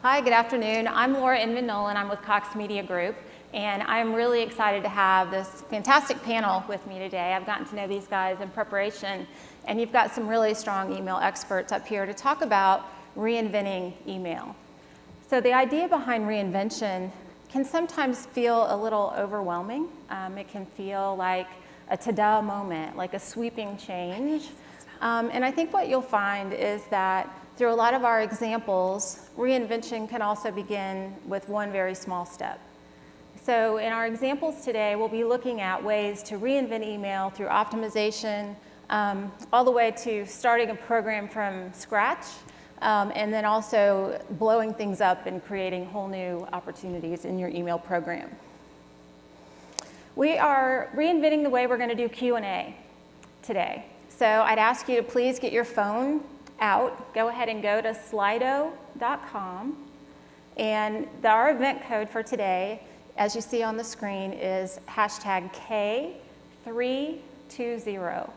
Hi, good afternoon. I'm Laura Inman-Nolan. I'm with Cox Media Group, and I'm really excited to have this fantastic panel with me today. I've gotten to know these guys in preparation, and you've got some really strong email experts up here to talk about reinventing email. So the idea behind reinvention can sometimes feel a little overwhelming. It can feel like a ta-da moment, like a sweeping change. And I think what you'll find is that through a lot of our examples, reinvention can also begin with one very small step. So in our examples today, we'll be looking at ways to reinvent email through optimization, all the way to starting a program from scratch, and then also blowing things up and creating whole new opportunities in your email program. We are reinventing the way we're going to do Q&A today. So I'd ask you to please get your phone out, go ahead and go to slido.com, and our event code for today, as you see on the screen, is hashtag K320.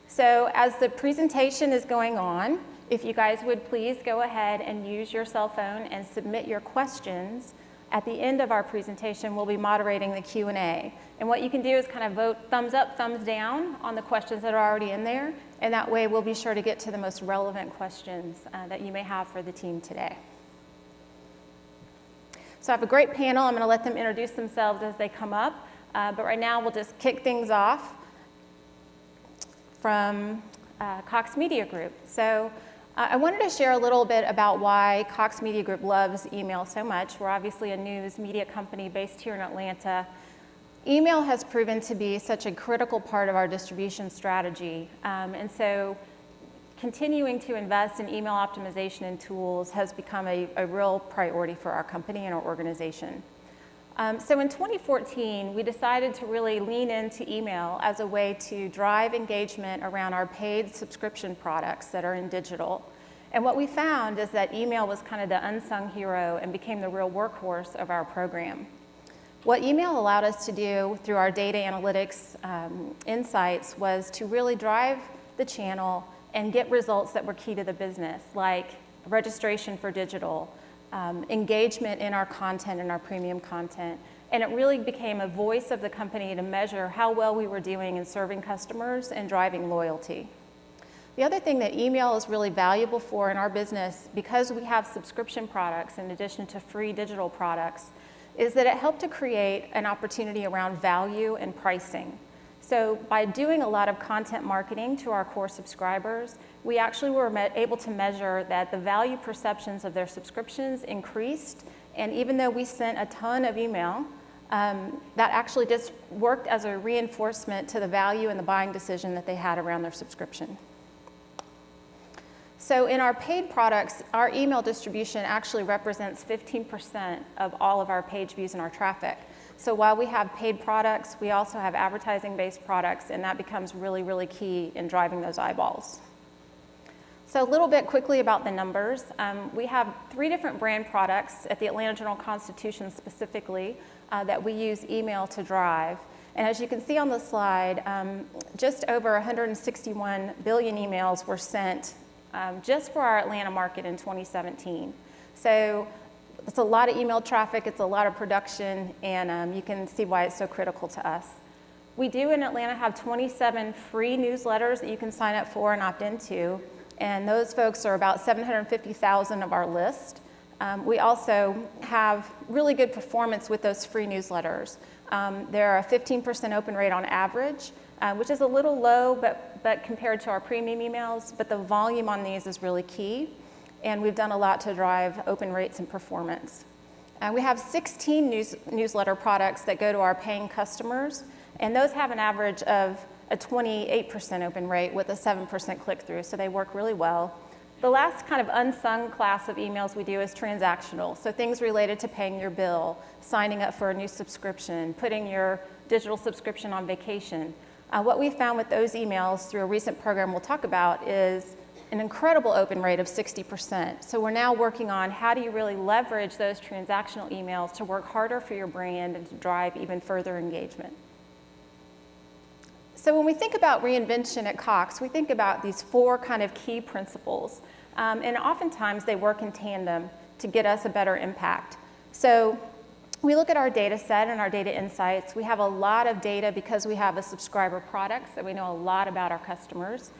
So as the presentation is going on, if you guys would please go ahead and use your cell phone and submit your questions. At the end of our presentation, we'll be moderating the Q&A. And what you can do is kind of vote thumbs up, thumbs down on the questions that are already in there. And that way, we'll be sure to get to the most relevant questions that you may have for the team today. So I have a great panel. I'm going to let them introduce themselves as they come up. But right now, we'll just kick things off from Cox Media Group. So I wanted to share a little bit about why Cox Media Group loves email so much. We're obviously a news media company based here in Atlanta. Email has proven to be such a critical part of our distribution strategy. And so continuing to invest in email optimization and tools has become a real priority for our company and our organization. So in 2014, we decided to really lean into email as a way to drive engagement around our paid subscription products that are in digital. And what we found is that email was kind of the unsung hero and became the real workhorse of our program. What email allowed us to do through our data analytics insights was to really drive the channel and get results that were key to the business, like registration for digital, engagement in our content and our premium content. And it really became a voice of the company to measure how well we were doing in serving customers and driving loyalty. The other thing that email is really valuable for in our business, because we have subscription products in addition to free digital products, is that it helped to create an opportunity around value and pricing. So by doing a lot of content marketing to our core subscribers, we actually were able to measure that the value perceptions of their subscriptions increased. And even though we sent a ton of email, that actually just worked as a reinforcement to the value and the buying decision that they had around their subscription. So in our paid products, our email distribution actually represents 15% of all of our page views and our traffic. So while we have paid products, we also have advertising-based products, and that becomes really, really key in driving those eyeballs. So a little bit quickly about the numbers. We have 3 different brand products at the Atlanta Journal-Constitution specifically that we use email to drive. And as you can see on the slide, just over 161 billion emails were sent just for our Atlanta market in 2017. So it's a lot of email traffic, it's a lot of production, and you can see why it's so critical to us. We do in Atlanta have 27 free newsletters that you can sign up for and opt into, and those folks are about 750,000 of our list. We also have really good performance with those free newsletters. They're a 15% open rate on average, which is a little low, but compared to our premium emails, but the volume on these is really key, and we've done a lot to drive open rates and performance. We have 16 newsletter products that go to our paying customers, and those have an average of a 28% open rate with a 7% click-through, so they work really well. The last kind of unsung class of emails we do is transactional, so things related to paying your bill, signing up for a new subscription, putting your digital subscription on vacation. What we found with those emails through a recent program we'll talk about is an incredible open rate of 60%. So we're now working on how do you really leverage those transactional emails to work harder for your brand and to drive even further engagement. So when we think about reinvention at Cox, we think about these 4 kind of key principles. And oftentimes they work in tandem. to get us a better impact. So we look at our data set and our data insights. We have a lot of data because we have a subscriber product, so we know a lot about our customers.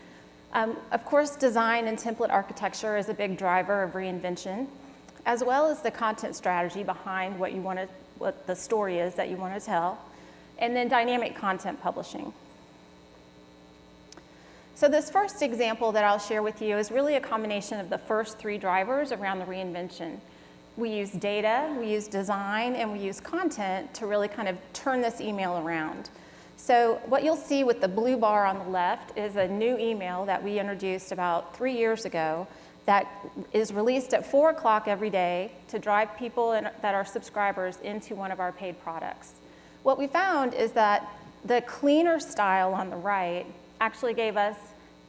Of course, design and template architecture is a big driver of reinvention, as well as the content strategy behind what the story is that you want to tell, and then dynamic content publishing. So this first example that I'll share with you is really a combination of the first three drivers around the reinvention. We use data, we use design, and we use content to really kind of turn this email around. So what you'll see with the blue bar on the left is a new email that we introduced about 3 years ago that is released at 4 o'clock every day to drive people that are subscribers into one of our paid products. What we found is that the cleaner style on the right actually gave us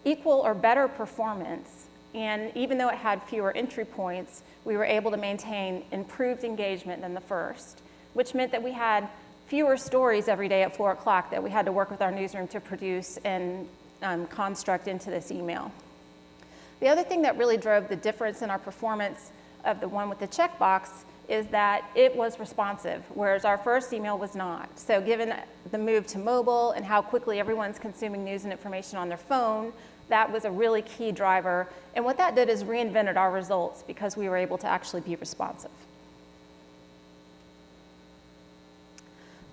equal or better performance, and even though it had fewer entry points, we were able to maintain improved engagement than the first, which meant that we had fewer stories every day at 4 o'clock that we had to work with our newsroom to produce and construct into this email. The other thing that really drove the difference in our performance of the one with the checkbox is that it was responsive, whereas our first email was not. So given the move to mobile and how quickly everyone's consuming news and information on their phone, that was a really key driver. And what that did is reinvented our results because we were able to actually be responsive.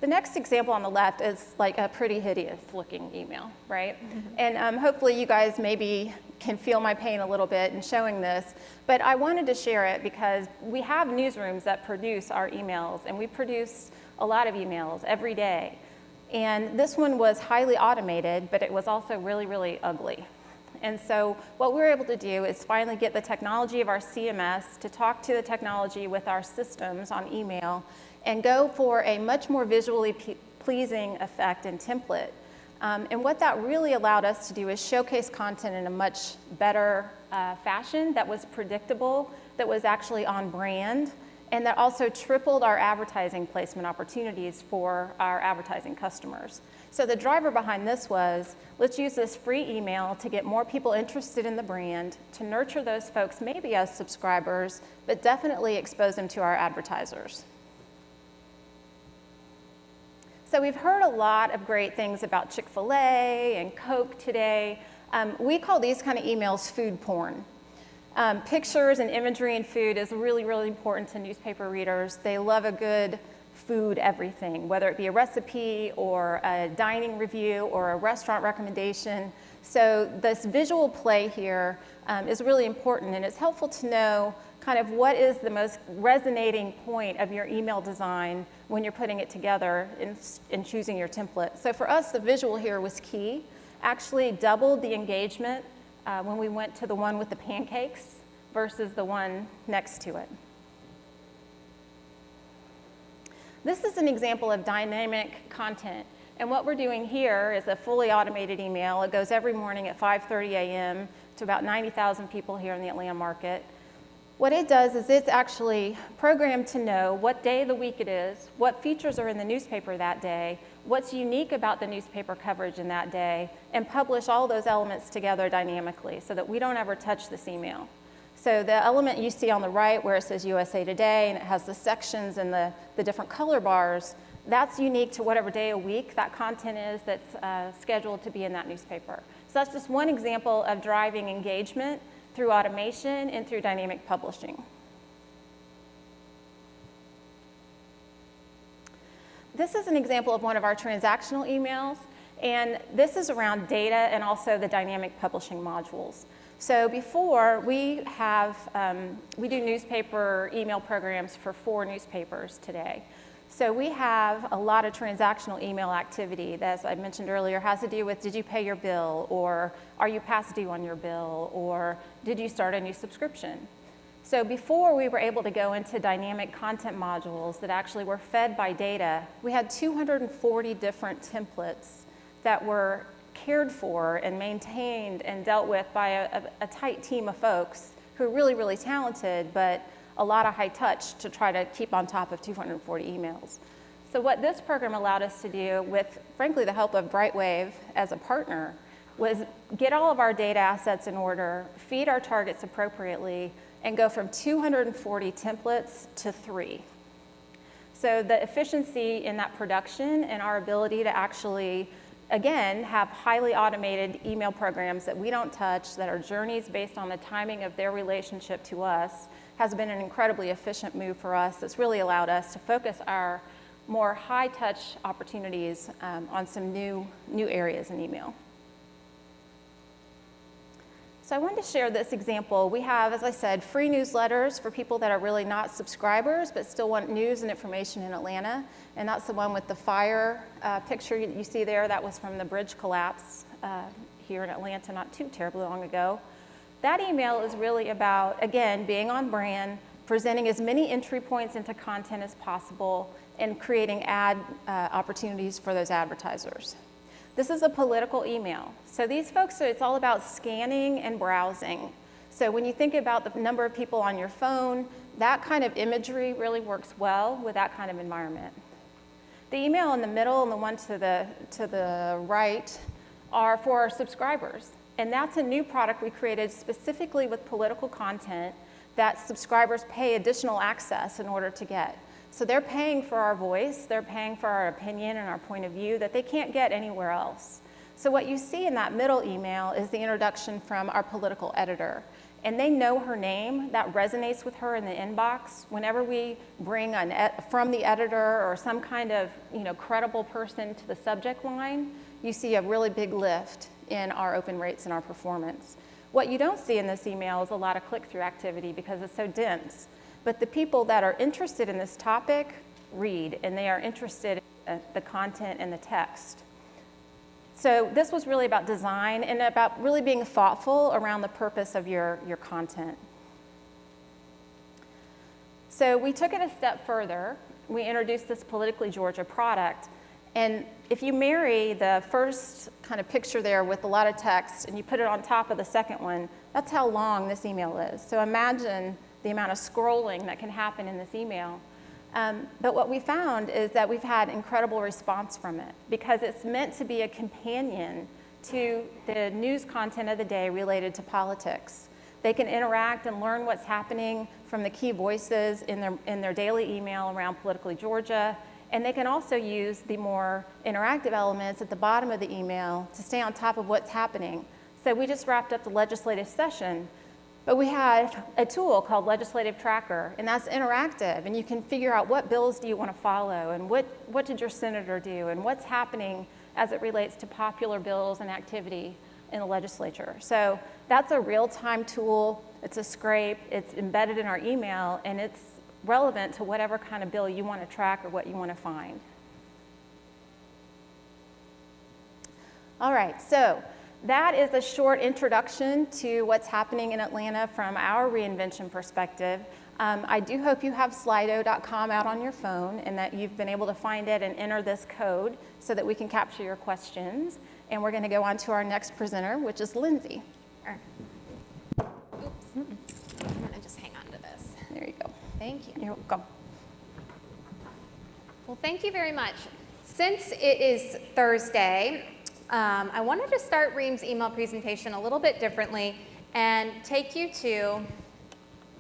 The next example on the left is like a pretty hideous looking email, right? And hopefully you guys maybe can feel my pain a little bit in showing this, but I wanted to share it because we have newsrooms that produce our emails, and we produce a lot of emails every day. And this one was highly automated, but it was also really, really ugly. And so what we were able to do is finally get the technology of our CMS to talk to the technology with our systems on email and go for a much more visually pleasing effect and template. And what that really allowed us to do is showcase content in a much better fashion that was predictable, that was actually on brand, and that also tripled our advertising placement opportunities for our advertising customers. So the driver behind this was, let's use this free email to get more people interested in the brand, to nurture those folks maybe as subscribers, but definitely expose them to our advertisers. So we've heard a lot of great things about Chick-fil-A and Coke today. We call these kind of emails food porn. Pictures and imagery and food is really, really important to newspaper readers. They love a good food everything, whether it be a recipe or a dining review or a restaurant recommendation. So this visual play here is really important, and it's helpful to know kind of what is the most resonating point of your email design when you're putting it together in choosing your template. So for us, the visual here was key. Actually doubled the engagement when we went to the one with the pancakes versus the one next to it. This is an example of dynamic content. And what we're doing here is a fully automated email. It goes every morning at 5:30 a.m. to about 90,000 people here in the Atlanta market. What it does is it's actually programmed to know what day of the week it is, what features are in the newspaper that day, what's unique about the newspaper coverage in that day, and publish all those elements together dynamically so that we don't ever touch this email. So the element you see on the right where it says USA Today and it has the sections and the different color bars, that's unique to whatever day a week that content is that's scheduled to be in that newspaper. So that's just one example of driving engagement through automation and through dynamic publishing. This is an example of one of our transactional emails, and this is around data and also the dynamic publishing modules. So before, we do newspaper email programs for 4 newspapers today. So we have a lot of transactional email activity that, as I mentioned earlier, has to do with did you pay your bill, or are you past due on your bill, or did you start a new subscription? So before we were able to go into dynamic content modules that actually were fed by data, we had 240 different templates that were cared for and maintained and dealt with by a tight team of folks who are really, really talented, but a lot of high touch to try to keep on top of 240 emails. So what this program allowed us to do with, frankly, the help of Brightwave as a partner, was get all of our data assets in order, feed our targets appropriately, and go from 240 templates to 3. So the efficiency in that production and our ability to actually, again, have highly automated email programs that we don't touch, that are journeys based on the timing of their relationship to us, has been an incredibly efficient move for us that's really allowed us to focus our more high-touch opportunities on some new areas in email. So I wanted to share this example. We have, as I said, free newsletters for people that are really not subscribers but still want news and information in Atlanta. And that's the one with the fire picture you see there. That was from the bridge collapse here in Atlanta not too terribly long ago. That email is really about, again, being on brand, presenting as many entry points into content as possible, and creating ad opportunities for those advertisers. This is a political email. So these folks, it's all about scanning and browsing. So when you think about the number of people on your phone, that kind of imagery really works well with that kind of environment. The email in the middle and the one to the right are for our subscribers. And that's a new product we created specifically with political content that subscribers pay additional access in order to get. So they're paying for our voice, they're paying for our opinion and our point of view that they can't get anywhere else. So what you see in that middle email is the introduction from our political editor. And they know her name, that resonates with her in the inbox. Whenever we bring from the editor or some kind of credible person to the subject line, you see a really big lift in our open rates and our performance. What you don't see in this email is a lot of click-through activity because it's so dense. But the people that are interested in this topic read, and they are interested in the content and the text. So this was really about design and about really being thoughtful around the purpose of your content. So we took it a step further. We introduced this Politically Georgia product. And if you marry the first kind of picture there with a lot of text and you put it on top of the second one, that's how long this email is. So imagine the amount of scrolling that can happen in this email. But what we found is that we've had incredible response from it because it's meant to be a companion to the news content of the day related to politics. They can interact and learn what's happening from the key voices in their daily email around Politically Georgia. And they can also use the more interactive elements at the bottom of the email to stay on top of what's happening. So we just wrapped up the legislative session. But we have a tool called Legislative Tracker, and that's interactive, and you can figure out what bills do you want to follow, and what did your senator do, and what's happening as it relates to popular bills and activity in the legislature. So that's a real-time tool. It's a scrape. It's embedded in our email, and it's relevant to whatever kind of bill you want to track or what you want to find. All right, so that is a short introduction to what's happening in Atlanta from our reinvention perspective. I do hope you have Slido.com out on your phone and that you've been able to find it and enter this code so that we can capture your questions. And we're going to go on to our next presenter, which is Lindsay. Oops. I'm going to just hang on to this. There you go. Thank you. You're welcome. Well, thank you very much. Since it is Thursday, I wanted to start Reem's email presentation a little bit differently and take you to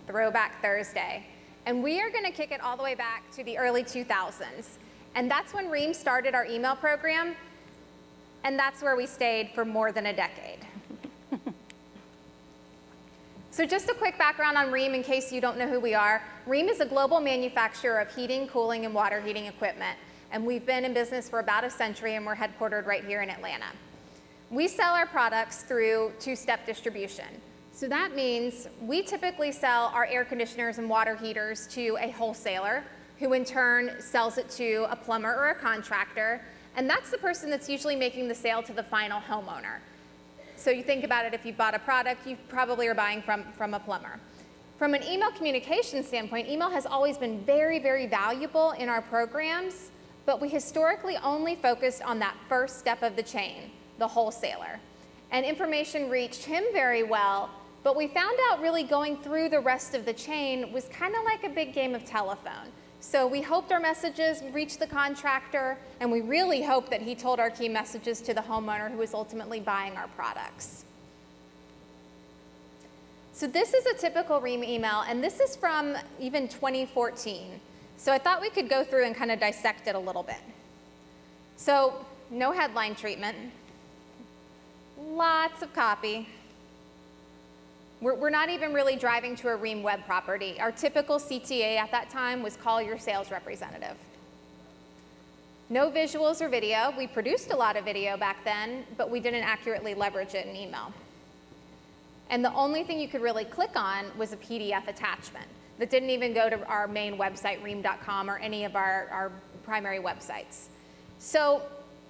Throwback Thursday. And we are going to kick it all the way back to the early 2000s. And that's when Reem started our email program, and that's where we stayed for more than a decade. So just a quick background on Reem in case you don't know who we are. Reem is a global manufacturer of heating, cooling, and water heating equipment. And we've been in business for about a century, and we're headquartered right here in Atlanta. We sell our products through two-step distribution. So that means we typically sell our air conditioners and water heaters to a wholesaler, who in turn sells it to a plumber or a contractor, and that's the person that's usually making the sale to the final homeowner. So you think about it, if you bought a product, you probably are buying from a plumber. From an email communication standpoint, email has always been very, very valuable in our programs, but we historically only focused on that first step of the chain, the wholesaler. And information reached him very well, but we found out really going through the rest of the chain was kind of like a big game of telephone. So we hoped our messages reached the contractor, and we really hoped that he told our key messages to the homeowner who was ultimately buying our products. So this is a typical Ream email, and this is from even 2014. So I thought we could go through and kind of dissect it a little bit. So no headline treatment, lots of copy. We're not even really driving to a Ream web property. Our typical CTA at that time was call your sales representative. No visuals or video. We produced a lot of video back then, but we didn't accurately leverage it in email. And the only thing you could really click on was a PDF attachment that didn't even go to our main website, ream.com, or any of our primary websites. So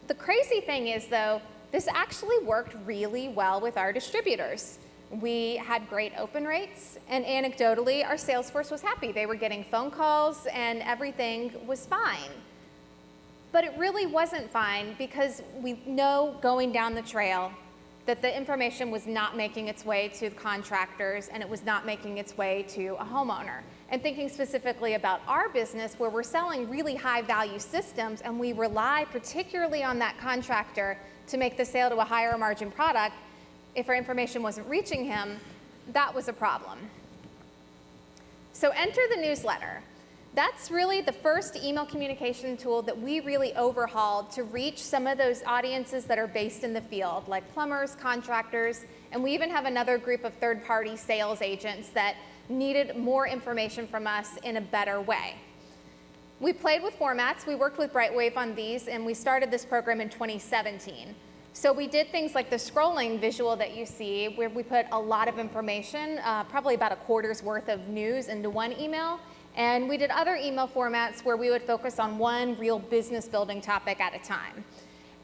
the crazy thing is, though, this actually worked really well with our distributors. We had great open rates, and anecdotally, our sales force was happy. They were getting phone calls, and everything was fine. But it really wasn't fine, because we know going down the trail that the information was not making its way to the contractors, and it was not making its way to a homeowner. And thinking specifically about our business, where we're selling really high value systems, and we rely particularly on that contractor to make the sale to a higher margin product, if our information wasn't reaching him, that was a problem. So enter the newsletter. That's really the first email communication tool that we really overhauled to reach some of those audiences that are based in the field, like plumbers, contractors, and we even have another group of third-party sales agents that needed more information from us in a better way. We played with formats. We worked with Brightwave on these, and we started this program in 2017. So we did things like the scrolling visual that you see, where we put a lot of information, probably about a quarter's worth of news into one email. And we did other email formats where we would focus on one real business building topic at a time.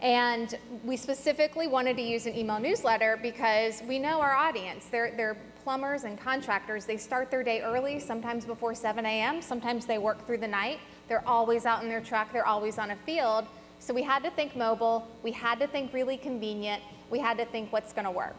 And we specifically wanted to use an email newsletter because we know our audience. They're plumbers and contractors. They start their day early, sometimes before 7 a.m., sometimes they work through the night. They're always out in their truck, they're always on a field. So we had to think mobile, we had to think really convenient, we had to think what's gonna work.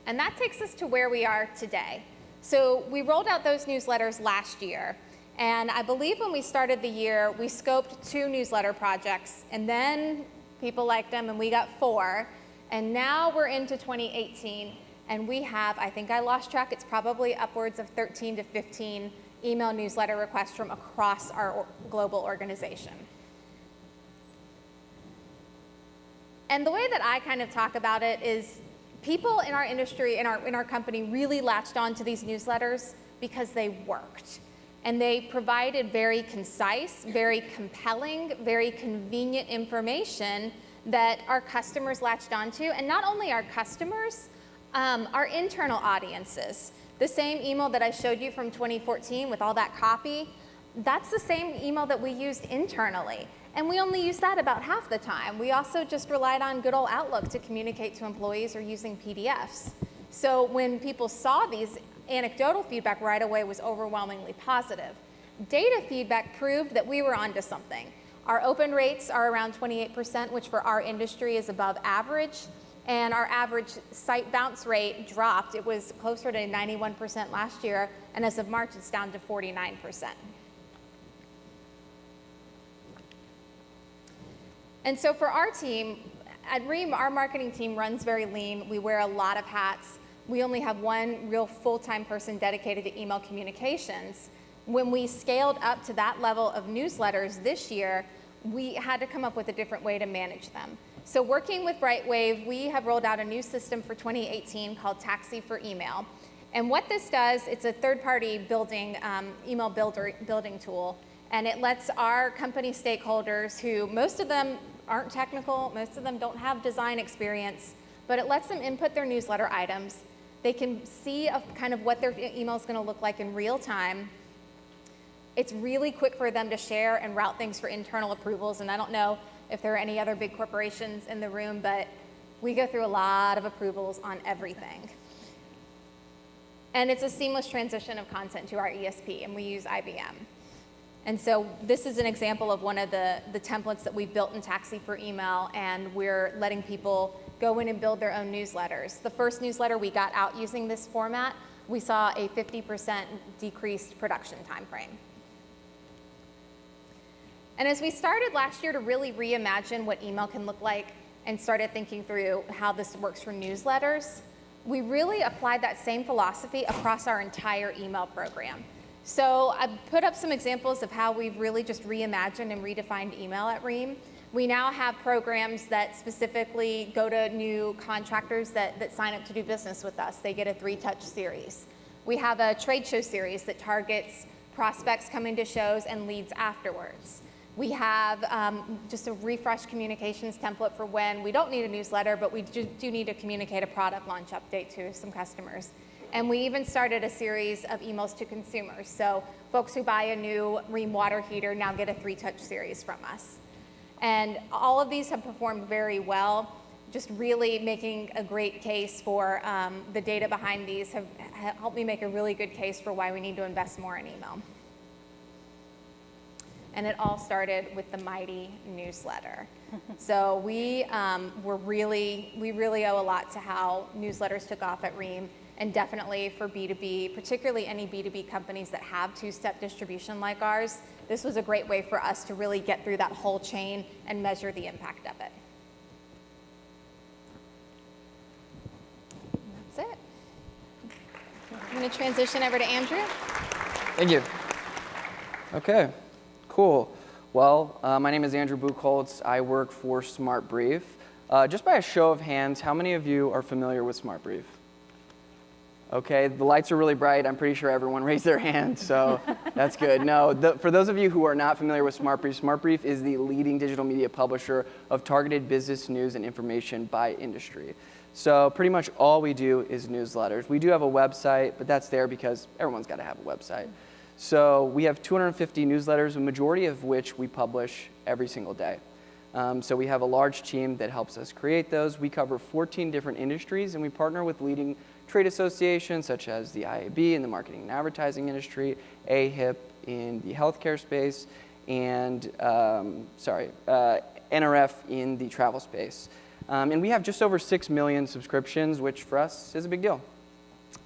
And that takes us to where we are today. So we rolled out those newsletters last year, and I believe when we started the year, we scoped 2 newsletter projects, and then people liked them, and we got 4, and now we're into 2018, and we have, I think I lost track, it's probably upwards of 13 to 15 email newsletter requests from across our global organization. And the way that I kind of talk about it is people in our industry, in our company, really latched on to these newsletters because they worked. And they provided very concise, very compelling, very convenient information that our customers latched onto. And not only our customers, our internal audiences. The same email that I showed you from 2014 with all that copy, that's the same email that we used internally. And we only use that about half the time. We also just relied on good old Outlook to communicate to employees or using PDFs. So when people saw these, anecdotal feedback right away was overwhelmingly positive. Data feedback proved that we were onto something. Our open rates are around 28%, which for our industry is above average. And our average site bounce rate dropped. It was closer to 91% last year, and as of March, it's down to 49%. And so for our team, at Ream, our marketing team runs very lean. We wear a lot of hats. We only have one real full-time person dedicated to email communications. When we scaled up to that level of newsletters this year, we had to come up with a different way to manage them. So working with Brightwave, we have rolled out a new system for 2018 called Taxi for Email. And what this does, it's a third-party building, email building tool, and it lets our company stakeholders, who most of them aren't technical, most of them don't have design experience, but it lets them input their newsletter items. They can see kind of what their email is going to look like in real time. It's really quick for them to share and route things for internal approvals, and I don't know if there are any other big corporations in the room, but we go through a lot of approvals on everything. And it's a seamless transition of content to our ESP, and we use IBM. And so this is an example of one of the templates that we built in Taxi for Email, and we're letting people go in and build their own newsletters. The first newsletter we got out using this format, we saw a 50% decreased production time frame. And as we started last year to really reimagine what email can look like and started thinking through how this works for newsletters, we really applied that same philosophy across our entire email program. So I put up some examples of how we've really just reimagined and redefined email at Ream. We now have programs that specifically go to new contractors that sign up to do business with us. They get a 3-touch series. We have a trade show series that targets prospects coming to shows and leads afterwards. We have just a refreshed communications template for when we don't need a newsletter, but we do need to communicate a product launch update to some customers. And we even started a series of emails to consumers. So folks who buy a new Ream water heater now get a 3-touch series from us. And all of these have performed very well, just really making a great case for the data behind these have helped me make a really good case for why we need to invest more in email. And it all started with the mighty newsletter. So we really owe a lot to how newsletters took off at Ream, and definitely for B2B, particularly any B2B companies that have 2-step distribution like ours. This was a great way for us to really get through that whole chain and measure the impact of it. And that's it. I'm going to transition over to Andrew. Thank you. Okay, cool. Well, my name is Andrew Buchholz. I work for SmartBrief. Just by a show of hands, how many of you are familiar with SmartBrief? Okay, the lights are really bright. I'm pretty sure everyone raised their hand, so that's good. No, for those of you who are not familiar with SmartBrief, SmartBrief is the leading digital media publisher of targeted business news and information by industry. So pretty much all we do is newsletters. We do have a website, but that's there because everyone's got to have a website. So we have 250 newsletters, a majority of which we publish every single day. So we have a large team that helps us create those. We cover 14 different industries, and we partner with leading trade associations such as the IAB in the marketing and advertising industry, AHIP in the healthcare space, and NRF in the travel space. And we have just over 6 million subscriptions, which for us is a big deal.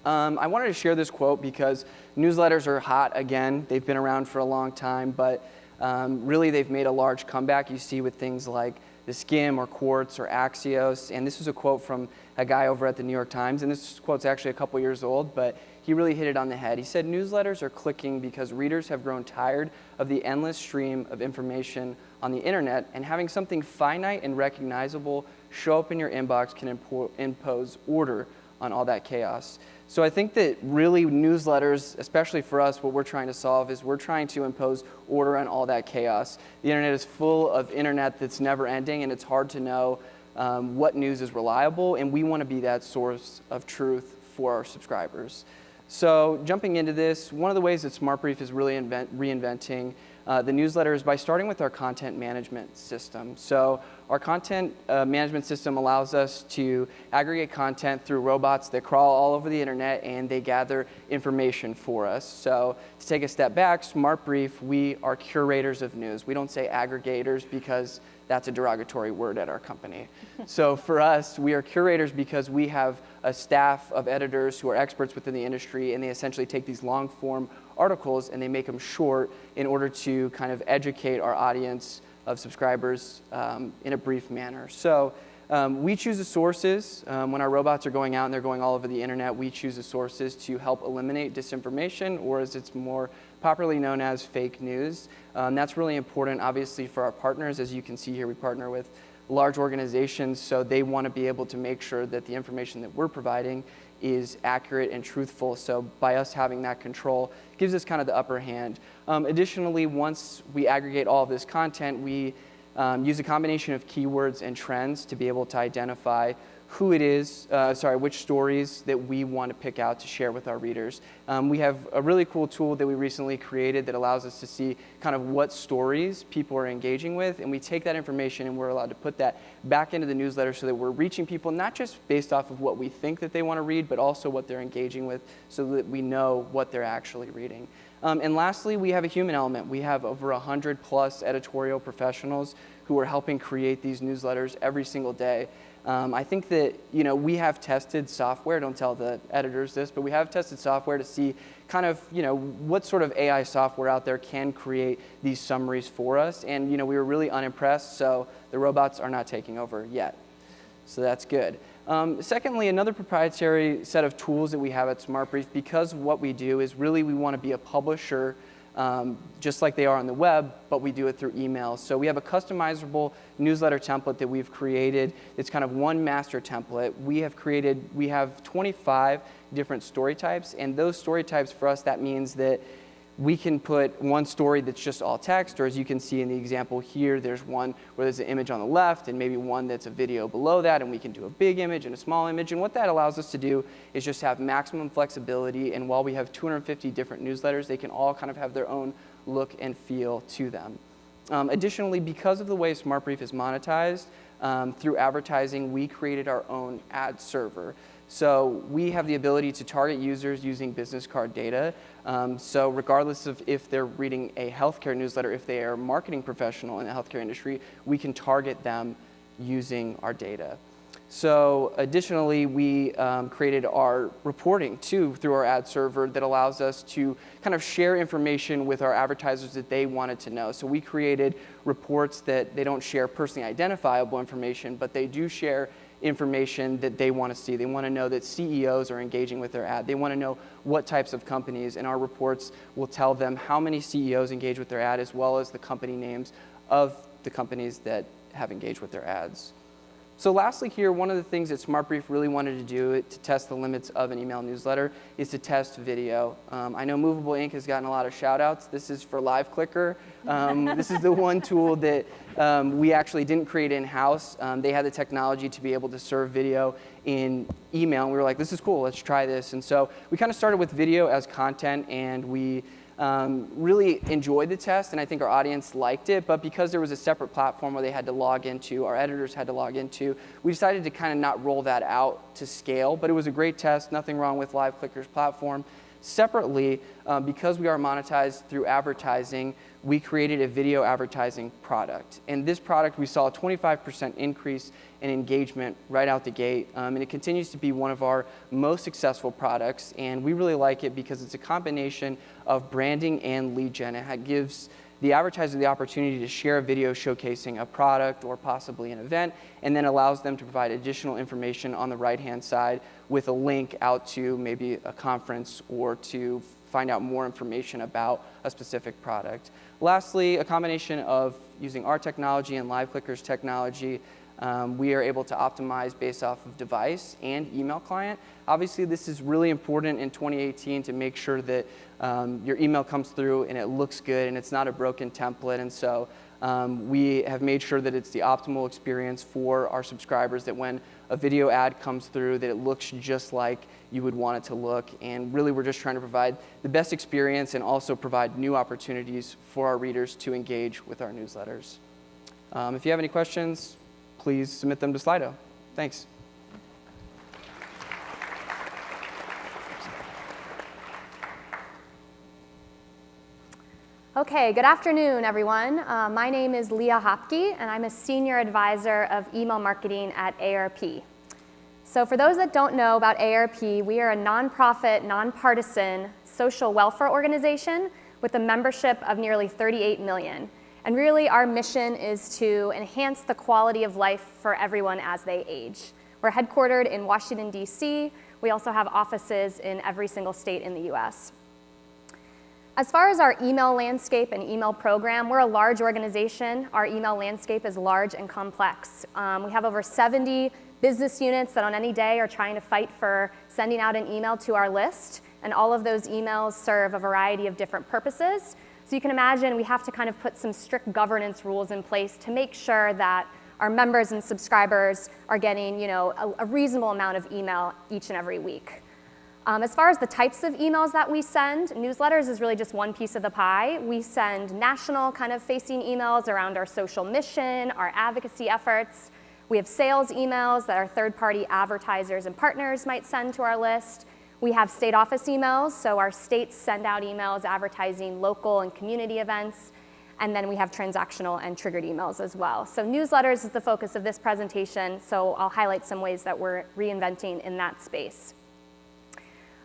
I wanted to share this quote because newsletters are hot again. They've been around for a long time, but really they've made a large comeback. You see with things like The Skim or Quartz or Axios. And this is a quote from a guy over at the New York Times. And this quote's actually a couple years old, but he really hit it on the head. He said, "Newsletters are clicking because readers have grown tired of the endless stream of information on the internet, and having something finite and recognizable show up in your inbox can impose order on all that chaos." So I think that really newsletters, especially for us, what we're trying to solve is we're trying to impose order on all that chaos. The internet is full of internet that's never ending, and it's hard to know what news is reliable, and we want to be that source of truth for our subscribers. So jumping into this, one of the ways that SmartBrief is really reinventing the newsletter is by starting with our content management system. So our content management system allows us to aggregate content through robots that crawl all over the internet, and they gather information for us. So to take a step back, SmartBrief, we are curators of news. We don't say aggregators because that's a derogatory word at our company. So for us, we are curators because we have a staff of editors who are experts within the industry, and they essentially take these long form articles and they make them short in order to kind of educate our audience of subscribers in a brief manner. So we choose the sources. When our robots are going out and they're going all over the internet, we choose the sources to help eliminate disinformation, or as it's more popularly known as fake news. That's really important, obviously, for our partners. As you can see here, we partner with large organizations, so they want to be able to make sure that the information that we're providing is accurate and truthful. So by us having that control, gives us kind of the upper hand. Additionally, once we aggregate all of this content, we use a combination of keywords and trends to be able to identify who it is, which stories that we want to pick out to share with our readers. We have a really cool tool that we recently created that allows us to see kind of what stories people are engaging with, and we take that information and we're allowed to put that back into the newsletter so that we're reaching people not just based off of what we think that they want to read, but also what they're engaging with so that we know what they're actually reading. And lastly, we have a human element. We have over 100 plus editorial professionals who are helping create these newsletters every single day. I think that, we have tested software, don't tell the editors this, but we have tested software to see kind of, what sort of AI software out there can create these summaries for us. And, we were really unimpressed, so the robots are not taking over yet. So that's good. Secondly, another proprietary set of tools that we have at SmartBrief, because what we do is really we want to be a publisher just like they are on the web, but we do it through email. So we have a customizable newsletter template that we've created. It's kind of one master template. We have 25 different story types, and those story types for us, that means that we can put one story that's just all text, or as you can see in the example here, there's one where there's an image on the left and maybe one that's a video below that, and we can do a big image and a small image. And what that allows us to do is just have maximum flexibility, and while we have 250 different newsletters, they can all kind of have their own look and feel to them. Additionally, because of the way SmartBrief is monetized, through advertising, we created our own ad server. So we have the ability to target users using business card data. So regardless of if they're reading a healthcare newsletter, if they are a marketing professional in the healthcare industry, we can target them using our data. So additionally, we created our reporting too through our ad server that allows us to kind of share information with our advertisers that they wanted to know. So we created reports that they don't share personally identifiable information, but they do share information that they want to see. They want to know that CEOs are engaging with their ad. They want to know what types of companies, and our reports will tell them how many CEOs engage with their ad, as well as the company names of the companies that have engaged with their ads. So lastly here, one of the things that SmartBrief really wanted to do to test the limits of an email newsletter is to test video. I know Movable Ink has gotten a lot of shout outs. This is for Live Clicker. This is the one tool that we actually didn't create in-house. They had the technology to be able to serve video in email, and we were like, this is cool, let's try this. And so we kind of started with video as content, and we really enjoyed the test, and I think our audience liked it, but because there was a separate platform where they had to log into, our editors had to log into, we decided to kind of not roll that out to scale, but it was a great test, nothing wrong with Live Clicker's platform. Separately, because we are monetized through advertising, we created a video advertising product. And this product, we saw a 25% increase in engagement right out the gate. And it continues to be one of our most successful products. And we really like it because it's a combination of branding and lead gen. It gives the advertiser the opportunity to share a video showcasing a product or possibly an event, and then allows them to provide additional information on the right-hand side with a link out to maybe a conference or to find out more information about a specific product. Lastly, a combination of using our technology and Live Clicker's technology, we are able to optimize based off of device and email client. Obviously, this is really important in 2018 to make sure that your email comes through and it looks good and it's not a broken template. And so we have made sure that it's the optimal experience for our subscribers, that when a video ad comes through, that it looks just like you would want it to look. And really, we're just trying to provide the best experience and also provide new opportunities for our readers to engage with our newsletters. If you have any questions, please submit them to Slido. Thanks. Okay, good afternoon, everyone. My name is Leah Hopke, and I'm a senior advisor of email marketing at ARP. So for those that don't know about ARP, we are a nonprofit, nonpartisan social welfare organization with a membership of nearly 38 million. And really, our mission is to enhance the quality of life for everyone as they age. We're headquartered in Washington, D.C. We also have offices in every single state in the U.S. As far as our email landscape and email program, we're a large organization. Our email landscape is large and complex. We have over 70 business units that on any day are trying to fight for sending out an email to our list, and all of those emails serve a variety of different purposes. So you can imagine we have to kind of put some strict governance rules in place to make sure that our members and subscribers are getting, a reasonable amount of email each and every week. As far as the types of emails that we send, newsletters is really just one piece of the pie. We send national kind of facing emails around our social mission, our advocacy efforts. We have sales emails that our third-party advertisers and partners might send to our list. We have state office emails, so our states send out emails advertising local and community events. And then we have transactional and triggered emails as well. So newsletters is the focus of this presentation, so I'll highlight some ways that we're reinventing in that space.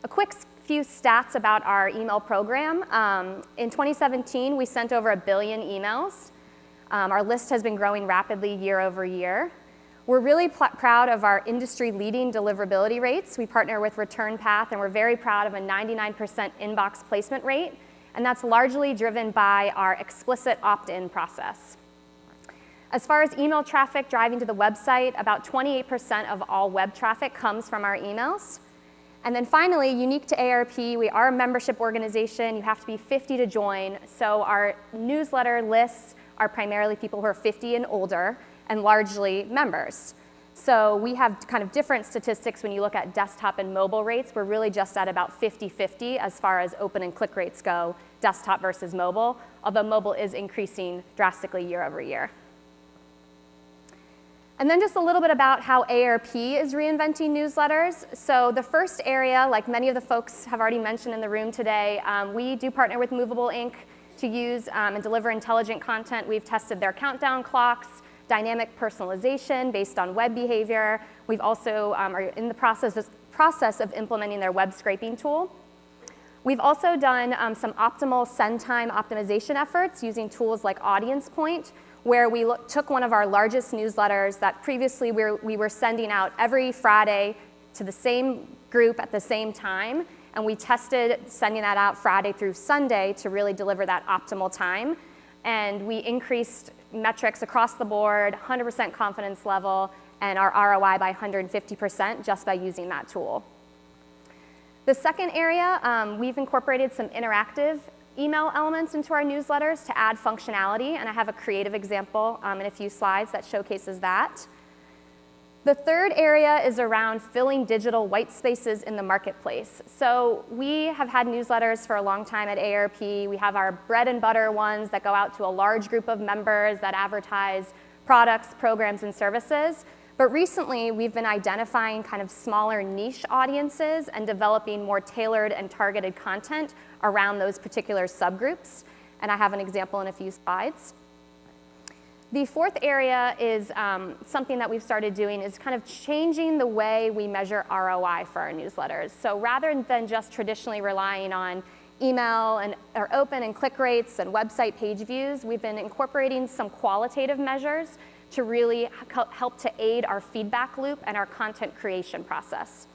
A quick few stats about our email program. In 2017, we sent over 1 billion emails. Our list has been growing rapidly year over year. We're really proud of our industry-leading deliverability rates. We partner with Return Path, and we're very proud of a 99% inbox placement rate, and that's largely driven by our explicit opt-in process. As far as email traffic driving to the website, about 28% of all web traffic comes from our emails. And then finally, unique to ARP, we are a membership organization. You have to be 50 to join, so our newsletter lists are primarily people who are 50 and older, and largely members. So we have kind of different statistics when you look at desktop and mobile rates. We're really just at about 50-50 as far as open and click rates go, desktop versus mobile, although mobile is increasing drastically year over year. And then just a little bit about how ARP is reinventing newsletters. So the first area, like many of the folks have already mentioned in the room today, we do partner with Movable Ink to use and deliver intelligent content. We've tested their countdown clocks, dynamic personalization based on web behavior. We've also are in the process of implementing their web scraping tool. We've also done some optimal send time optimization efforts using tools like Audience Point, where we took one of our largest newsletters that previously we were sending out every Friday to the same group at the same time, and we tested sending that out Friday through Sunday to really deliver that optimal time. And we increased metrics across the board, 100% confidence level, and our ROI by 150% just by using that tool. The second area, we've incorporated some interactive email elements into our newsletters to add functionality, and I have a creative example in a few slides that showcases that. The third area is around filling digital white spaces in the marketplace. So we have had newsletters for a long time at ARP. We have our bread and butter ones that go out to a large group of members that advertise products, programs, and services. But recently, we've been identifying kind of smaller niche audiences and developing more tailored and targeted content around those particular subgroups. And I have an example in a few slides. The fourth area is something that we've started doing is kind of changing the way we measure ROI for our newsletters. So rather than just traditionally relying on email or open and click rates and website page views, we've been incorporating some qualitative measures to really help to aid our feedback loop and our content creation process.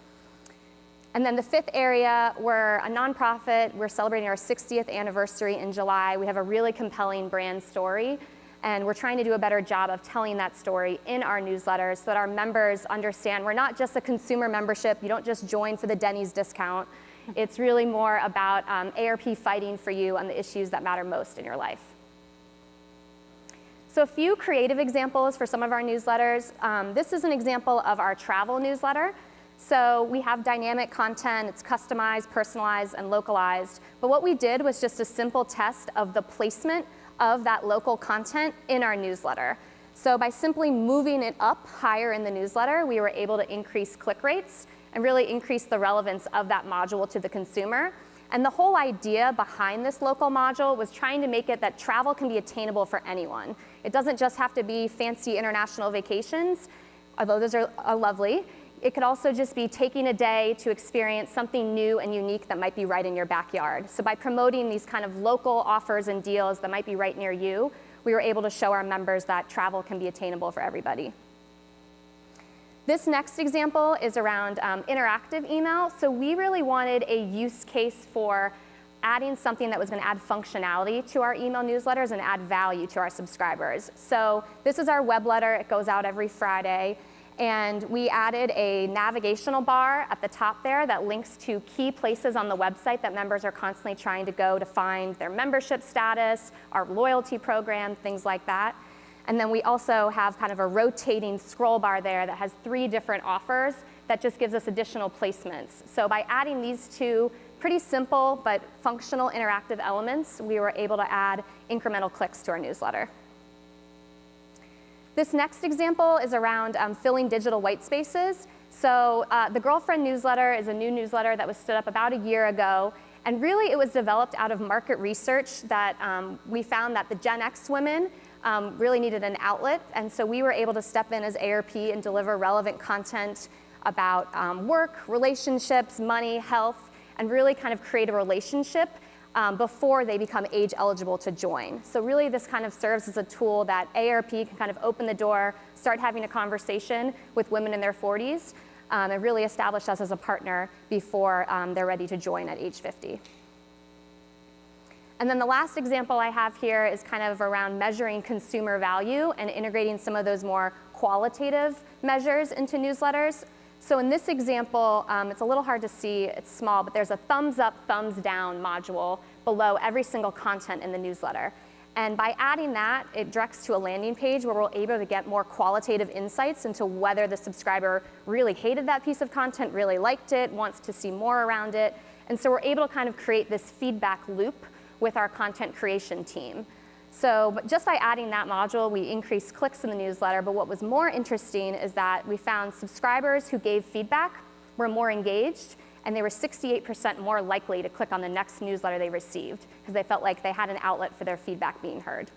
And then the fifth area, we're a nonprofit. We're celebrating our 60th anniversary in July. We have a really compelling brand story, and we're trying to do a better job of telling that story in our newsletters so that our members understand we're not just a consumer membership. You don't just join for the Denny's discount. It's really more about ARP fighting for you on the issues that matter most in your life. So a few creative examples for some of our newsletters. This is an example of our travel newsletter. So we have dynamic content. It's customized, personalized, and localized. But what we did was just a simple test of the placement of that local content in our newsletter. So by simply moving it up higher in the newsletter, we were able to increase click rates and really increase the relevance of that module to the consumer. And the whole idea behind this local module was trying to make it that travel can be attainable for anyone. It doesn't just have to be fancy international vacations, although those are lovely. It could also just be taking a day to experience something new and unique that might be right in your backyard. So by promoting these kind of local offers and deals that might be right near you, we were able to show our members that travel can be attainable for everybody. This next example is around interactive email. So we really wanted a use case for adding something that was going to add functionality to our email newsletters and add value to our subscribers. So this is our web letter. It goes out every Friday. And we added a navigational bar at the top there that links to key places on the website that members are constantly trying to go to find their membership status, our loyalty program, things like that. And then we also have kind of a rotating scroll bar there that has 3 different offers that just gives us additional placements. So by adding these 2 pretty simple but functional interactive elements, we were able to add incremental clicks to our newsletter. This next example is around filling digital white spaces. So the Girlfriend newsletter is a new newsletter that was stood up about a year ago. And really, it was developed out of market research that we found that the Gen X women really needed an outlet. And so we were able to step in as ARP and deliver relevant content about work, relationships, money, health, and really kind of create a relationship before they become age eligible to join. So really this kind of serves as a tool that AARP can kind of open the door, start having a conversation with women in their 40s, and really establish us as a partner before they're ready to join at age 50. And then the last example I have here is kind of around measuring consumer value and integrating some of those more qualitative measures into newsletters. So in this example, it's a little hard to see, it's small, but there's a thumbs up, thumbs down module below every single content in the newsletter. And by adding that, it directs to a landing page where we're able to get more qualitative insights into whether the subscriber really hated that piece of content, really liked it, wants to see more around it. And so we're able to kind of create this feedback loop with our content creation team. So but just by adding that module, we increased clicks in the newsletter, but what was more interesting is that we found subscribers who gave feedback were more engaged, and they were 68% more likely to click on the next newsletter they received because they felt like they had an outlet for their feedback being heard.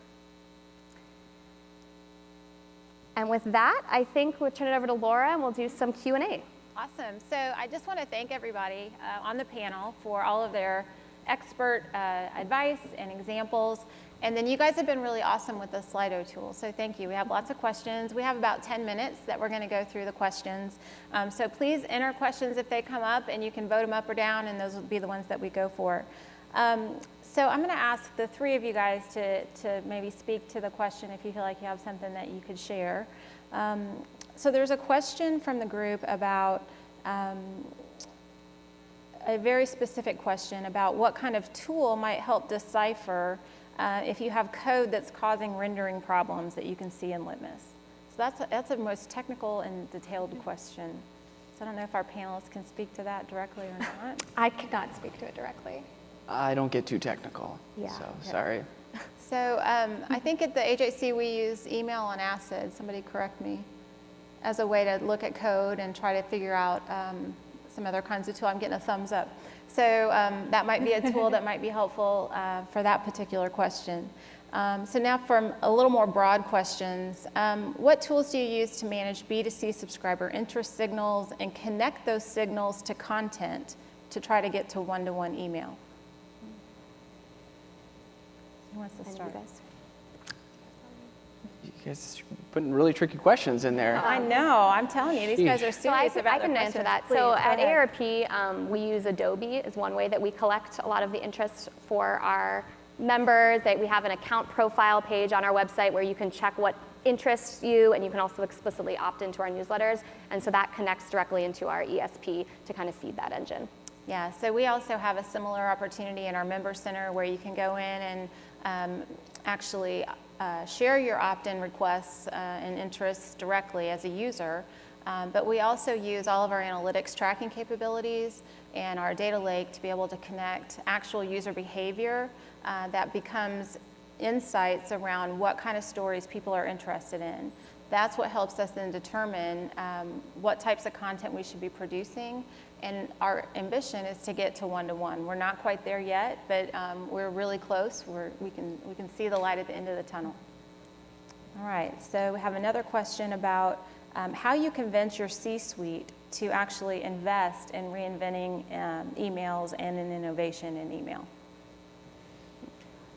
And with that, I think we'll turn it over to Laura and we'll do some Q&A. Awesome. So I just want to thank everybody on the panel for all of their expert advice and examples. And then you guys have been really awesome with the Slido tool, so thank you. We have lots of questions. We have about 10 minutes that we're going to go through the questions. So please enter questions if they come up, and you can vote them up or down, and those will be the ones that we go for. So I'm going to ask the three of you guys to maybe speak to the question if you feel like you have something that you could share. So there's a question from the group about a very specific question about what kind of tool might help decipher if you have code that's causing rendering problems that you can see in Litmus. So that's a most technical and detailed question. So I don't know if our panelists can speak to that directly or not. I cannot speak to it directly. I don't get too technical, so sorry. So I think at the AJC we use email on ACID, somebody correct me, as a way to look at code and try to figure out some other kinds of tool. I'm getting a thumbs up. So that might be a tool that might be helpful for that particular question. So now for a little more broad questions, what tools do you use to manage B2C subscriber interest signals and connect those signals to content to try to get to one-to-one email? Who wants to start? You guys are putting really tricky questions in there. I know, I'm telling you, these guys are serious So about I can their answer questions. that. Please, So go at ahead. AARP, we use Adobe as one way that we collect a lot of the interest for our members. That we have an account profile page on our website where you can check what interests you, and you can also explicitly opt into our newsletters. And so that connects directly into our ESP to kind of feed that engine. Yeah, so we also have a similar opportunity in our member center where you can go in and actually share your opt-in requests and interests directly as a user. But we also use all of our analytics tracking capabilities and our data lake to be able to connect actual user behavior that becomes insights around what kind of stories people are interested in. That's what helps us then determine what types of content we should be producing. And our ambition is to get to one-to-one. We're not quite there yet, but we're really close. We can see the light at the end of the tunnel. All right, so we have another question about how you convince your C-suite to actually invest in reinventing emails and in innovation in email.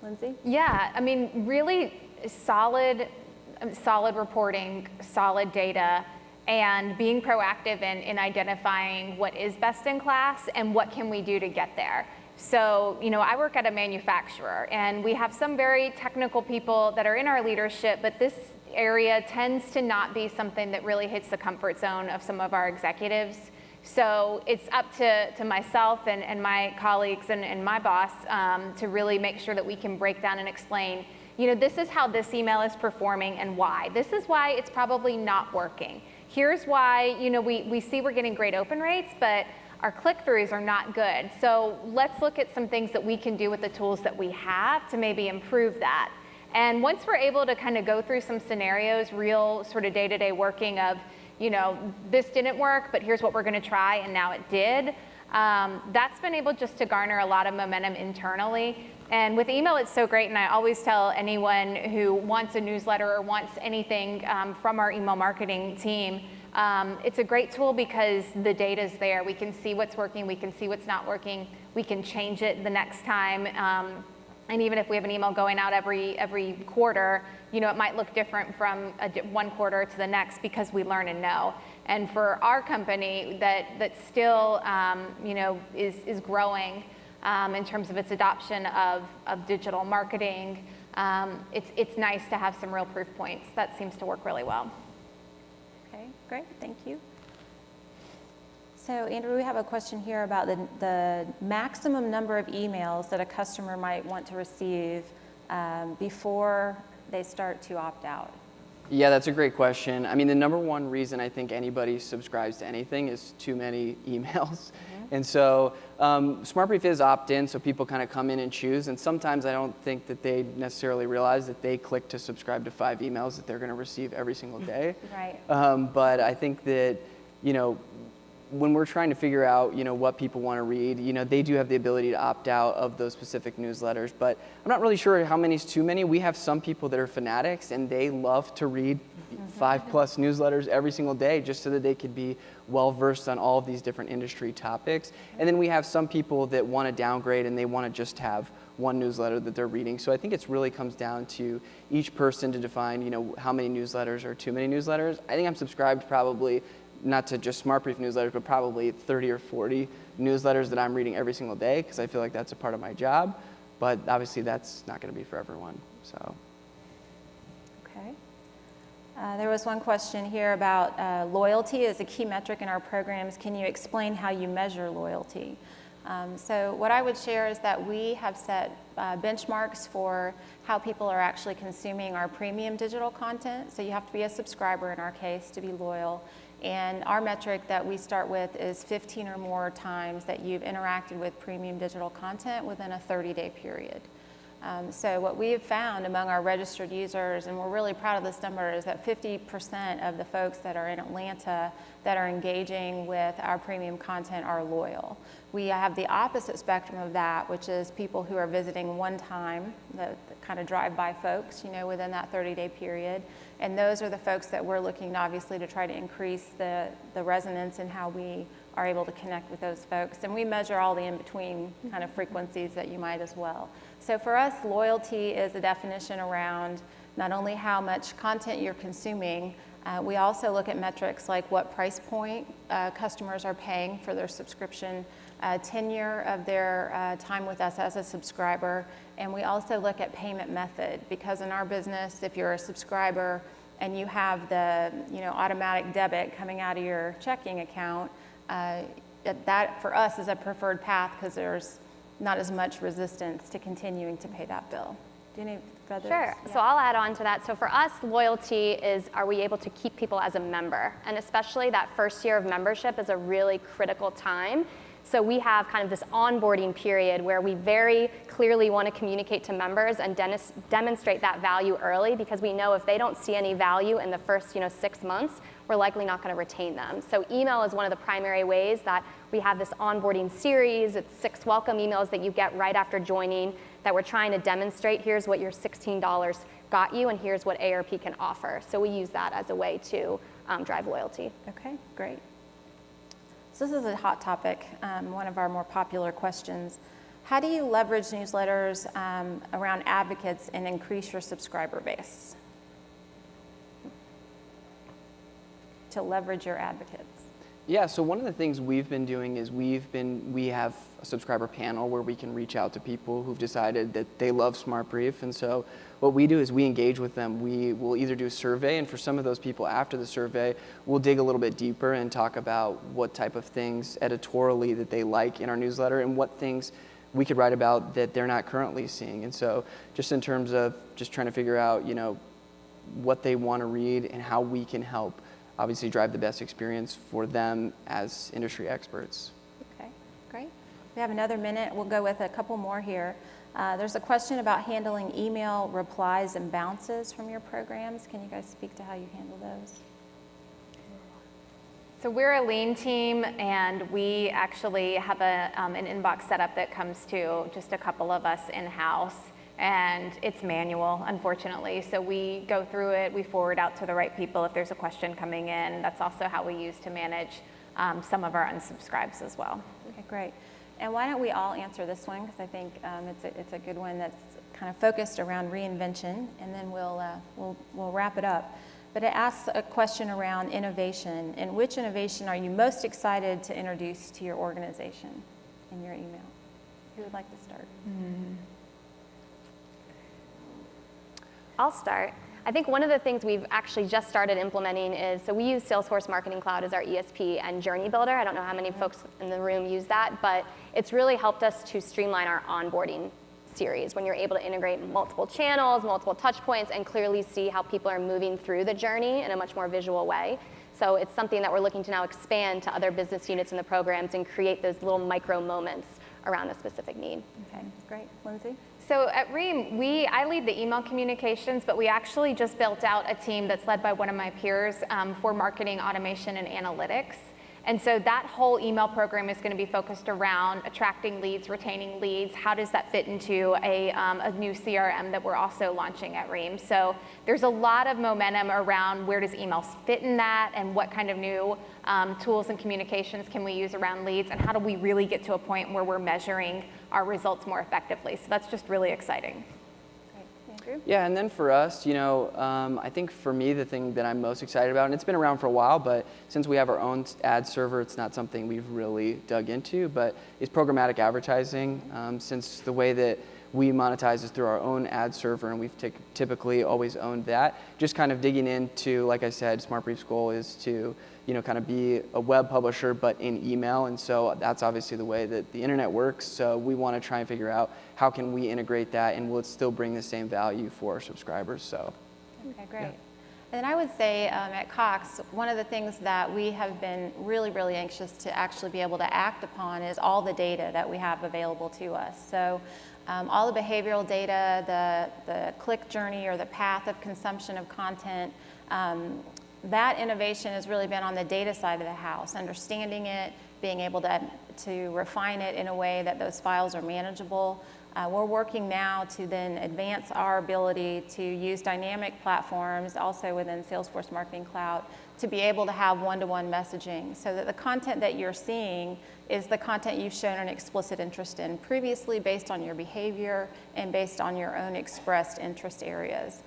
Lindsay? Yeah, I mean, really solid reporting, solid data, and being proactive in identifying what is best in class and what can we do to get there. So, I work at a manufacturer, and we have some very technical people that are in our leadership, but this area tends to not be something that really hits the comfort zone of some of our executives. So it's up to myself and my colleagues and my boss to really make sure that we can break down and explain, this is how this email is performing and why. This is why it's probably not working. Here's why, we see we're getting great open rates, but our click-throughs are not good. So let's look at some things that we can do with the tools that we have to maybe improve that. And once we're able to kind of go through some scenarios, real sort of day-to-day working of, this didn't work, but here's what we're going to try, and now it did. That's been able just to garner a lot of momentum internally. And with email, it's so great, and I always tell anyone who wants a newsletter or wants anything from our email marketing team, it's a great tool because the data's there. We can see what's working, we can see what's not working. We can change it the next time. And even if we have an email going out every quarter, you know, it might look different from one quarter to the next because we learn and know. And for our company that still, you know, is growing in terms of its adoption of digital marketing, it's nice to have some real proof points. That seems to work really well. Okay, great, thank you. So Andrew, we have a question here about the maximum number of emails that a customer might want to receive before they start to opt out. Yeah, that's a great question. I mean, the number one reason I think anybody subscribes to anything is too many emails. And so SmartBrief is opt-in, so people kind of come in and choose. And sometimes I don't think that they necessarily realize that they click to subscribe to 5 emails that they're going to receive every single day. Right. But I think that, you know, when we're trying to figure out, you know, what people want to read, you know, they do have the ability to opt out of those specific newsletters. But I'm not really sure how many is too many. We have some people that are fanatics and they love to read 5+ newsletters every single day just so that they could be well versed on all of these different industry topics. And then we have some people that want to downgrade and they want to just have one newsletter that they're reading. So I think it really comes down to each person to define, you know, how many newsletters are too many newsletters. I think I'm subscribed probably not to just SmartBrief newsletters, but probably 30 or 40 newsletters that I'm reading every single day because I feel like that's a part of my job. But obviously that's not going to be for everyone. So. Okay. There was one question here about loyalty is a key metric in our programs. Can you explain how you measure loyalty? So what I would share is that we have set benchmarks for how people are actually consuming our premium digital content. So you have to be a subscriber in our case to be loyal. And our metric that we start with is 15 or more times that you've interacted with premium digital content within a 30-day period. So what we have found among our registered users, and we're really proud of this number, is that 50% of the folks that are in Atlanta that are engaging with our premium content are loyal. We have the opposite spectrum of that, which is people who are visiting one time, the kind of drive-by folks, you know, within that 30-day period. And those are the folks that we're looking, obviously, to try to increase the resonance in how we are able to connect with those folks. And we measure all the in-between kind of frequencies that you might as well. So for us, loyalty is a definition around not only how much content you're consuming, we also look at metrics like what price point customers are paying for their subscription, tenure of their time with us as a subscriber, and we also look at payment method, because in our business, if you're a subscriber and you have the automatic debit coming out of your checking account, that for us is a preferred path because there's not as much resistance to continuing to pay that bill. Do you need further? Sure. Yeah. So I'll add on to that. So for us, loyalty is, are we able to keep people as a member? And especially that first year of membership is a really critical time. So we have kind of this onboarding period where we very clearly want to communicate to members and demonstrate that value early, because we know if they don't see any value in the first 6 months, we're likely not going to retain them. So email is one of the primary ways that we have this onboarding series. It's 6 welcome emails that you get right after joining that we're trying to demonstrate, here's what your $16 got you and here's what ARP can offer. So we use that as a way to drive loyalty. Okay, great. So this is a hot topic, one of our more popular questions. How do you leverage newsletters around advocates and increase your subscriber base? To leverage your advocates. Yeah, so one of the things we've been doing is we have a subscriber panel where we can reach out to people who've decided that they love SmartBrief, and so what we do is we engage with them. We will either do a survey, and for some of those people after the survey, we'll dig a little bit deeper and talk about what type of things editorially that they like in our newsletter and what things we could write about that they're not currently seeing. And so just in terms of just trying to figure out, what they want to read and how we can help obviously drive the best experience for them as industry experts. Okay, great. We have another minute. We'll go with a couple more here. There's a question about handling email replies and bounces from your programs. Can you guys speak to how you handle those? So we're a lean team, and we actually have an inbox setup that comes to just a couple of us in-house, and it's manual, unfortunately. So we go through it, we forward out to the right people if there's a question coming in. That's also how we use to manage some of our unsubscribes as well. Okay, great. And why don't we all answer this one, because I think it's a good one that's kind of focused around reinvention, and then we'll wrap it up. But it asks a question around innovation, and which innovation are you most excited to introduce to your organization in your email? Who would like to start? I'll start. I think one of the things we've actually just started implementing is, so we use Salesforce Marketing Cloud as our ESP and Journey Builder. I don't know how many folks in the room use that, but it's really helped us to streamline our onboarding series when you're able to integrate multiple channels, multiple touch points, and clearly see how people are moving through the journey in a much more visual way. So it's something that we're looking to now expand to other business units in the programs and create those little micro moments around a specific need. Okay, great. Lindsay? So at Ream, I lead the email communications, but we actually just built out a team that's led by one of my peers for marketing automation and analytics. And so that whole email program is going to be focused around attracting leads, retaining leads. How does that fit into a new CRM that we're also launching at Ream? So there's a lot of momentum around where does emails fit in that, and what kind of new tools and communications can we use around leads, and how do we really get to a point where we're measuring our results more effectively. So that's just really exciting. Andrew? Yeah, and then for us, I think for me, the thing that I'm most excited about, and it's been around for a while, but since we have our own ad server, it's not something we've really dug into, but is programmatic advertising. Since the way that we monetize is through our own ad server, and we've typically always owned that, just kind of digging into, like I said, SmartBrief's goal is to kind of be a web publisher, but in email. And so that's obviously the way that the internet works. So we want to try and figure out how can we integrate that, and will it still bring the same value for our subscribers? So. Okay, great. Yeah. And I would say at Cox, one of the things that we have been really, really anxious to actually be able to act upon is all the data that we have available to us. So all the behavioral data, the click journey or the path of consumption of content, that innovation has really been on the data side of the house, understanding it, being able to refine it in a way that those files are manageable. We're working now to then advance our ability to use dynamic platforms, also within Salesforce Marketing Cloud, to be able to have one-to-one messaging, so that the content that you're seeing is the content you've shown an explicit interest in previously based on your behavior and based on your own expressed interest areas.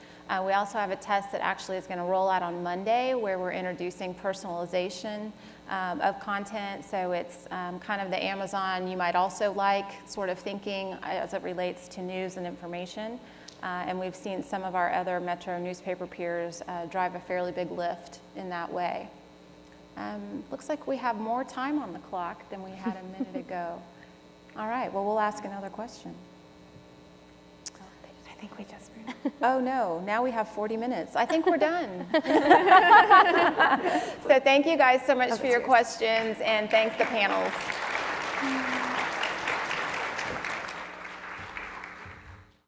We also have a test that actually is going to roll out on Monday, where we're introducing personalization of content. So it's kind of the Amazon you might also like sort of thinking as it relates to news and information. And we've seen some of our other metro newspaper peers drive a fairly big lift in that way. Looks like we have more time on the clock than we had a minute ago. All right, well, we'll ask another question. I think we just Oh no, now we have 40 minutes. I think we're done. So thank you guys so much for your questions, and thank the panels.